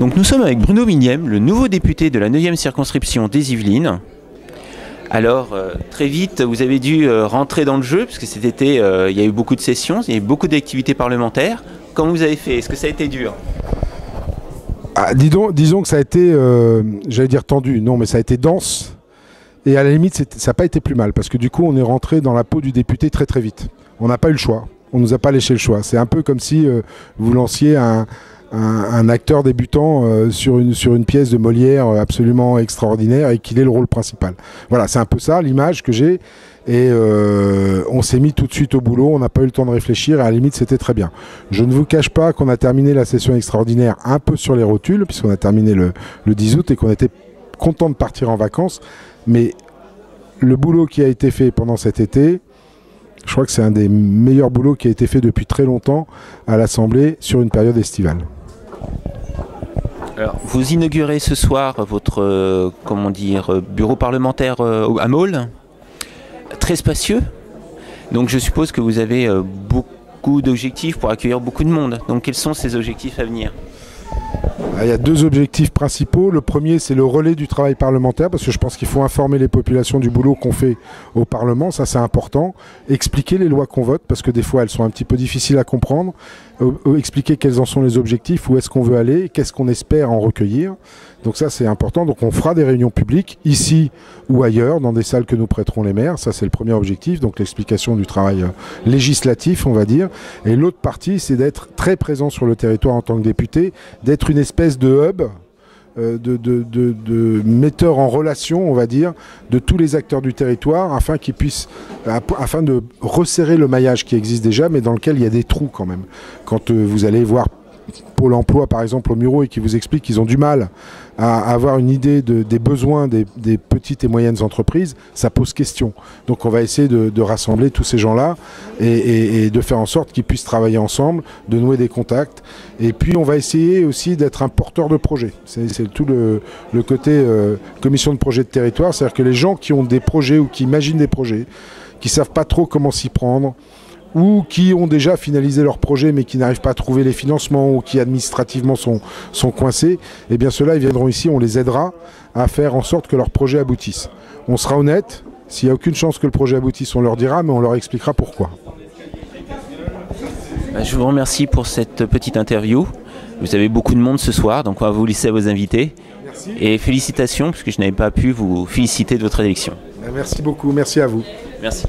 Donc nous sommes avec Bruno Mignem, le nouveau député de la 9e circonscription des Yvelines. Alors très vite vous avez dû rentrer dans le jeu parce que cet été il y a eu beaucoup de sessions, il y a eu beaucoup d'activités parlementaires. Comment vous avez fait? Est-ce que ça a été dur? Disons que ça a été, j'allais dire tendu, non mais ça a été dense. Et à la limite ça n'a pas été plus mal parce que du coup on est rentré dans la peau du député très très vite. On n'a pas eu le choix, on ne nous a pas laissé le choix. C'est un peu comme si vous lanciez un acteur débutant sur une pièce de Molière absolument extraordinaire et qu'il ait le rôle principal. Voilà, c'est un peu ça l'image que j'ai. Et on s'est mis tout de suite au boulot, on n'a pas eu le temps de réfléchir et à la limite c'était très bien. Je ne vous cache pas qu'on a terminé la session extraordinaire un peu sur les rotules puisqu'on a terminé le 10 août et qu'on était content de partir en vacances. Mais le boulot qui a été fait pendant cet été, je crois que c'est un des meilleurs boulots qui a été fait depuis très longtemps à l'Assemblée sur une période estivale. Alors, vous inaugurez ce soir votre bureau parlementaire à Maule, très spacieux. Donc je suppose que vous avez beaucoup d'objectifs pour accueillir beaucoup de monde. Donc quels sont ces objectifs à venir? Il y a deux objectifs principaux. Le premier, c'est le relais du travail parlementaire, parce que je pense qu'il faut informer les populations du boulot qu'on fait au Parlement, ça c'est important. Expliquer les lois qu'on vote, parce que des fois elles sont un petit peu difficiles à comprendre. Expliquer quels en sont les objectifs, où est-ce qu'on veut aller, qu'est-ce qu'on espère en recueillir. Donc ça c'est important. Donc on fera des réunions publiques, ici ou ailleurs, dans des salles que nous prêteront les maires. Ça c'est le premier objectif, donc l'explication du travail législatif, on va dire. Et l'autre partie, c'est d'être très présent sur le territoire en tant que député, d'être une espèce de hub, de metteur en relation, on va dire, de tous les acteurs du territoire, afin de resserrer le maillage qui existe déjà, mais dans lequel il y a des trous quand même. Quand vous allez voir Pôle emploi par exemple au Muro et qui vous explique qu'ils ont du mal à avoir une idée des besoins des petites et moyennes entreprises, ça pose question. Donc on va essayer de rassembler tous ces gens-là et de faire en sorte qu'ils puissent travailler ensemble, de nouer des contacts. Et puis on va essayer aussi d'être un porteur de projet. C'est tout le côté commission de projet de territoire, c'est-à-dire que les gens qui ont des projets ou qui imaginent des projets, qui ne savent pas trop comment s'y prendre, ou qui ont déjà finalisé leur projet mais qui n'arrivent pas à trouver les financements ou qui administrativement sont coincés, eh bien ceux-là ils viendront ici, on les aidera à faire en sorte que leur projet aboutisse. On sera honnête, s'il n'y a aucune chance que le projet aboutisse, on leur dira, mais on leur expliquera pourquoi. Je vous remercie pour cette petite interview. Vous avez beaucoup de monde ce soir, donc on va vous laisser à vos invités. Merci. Et félicitations, puisque je n'avais pas pu vous féliciter de votre élection. Merci beaucoup, merci à vous. Merci.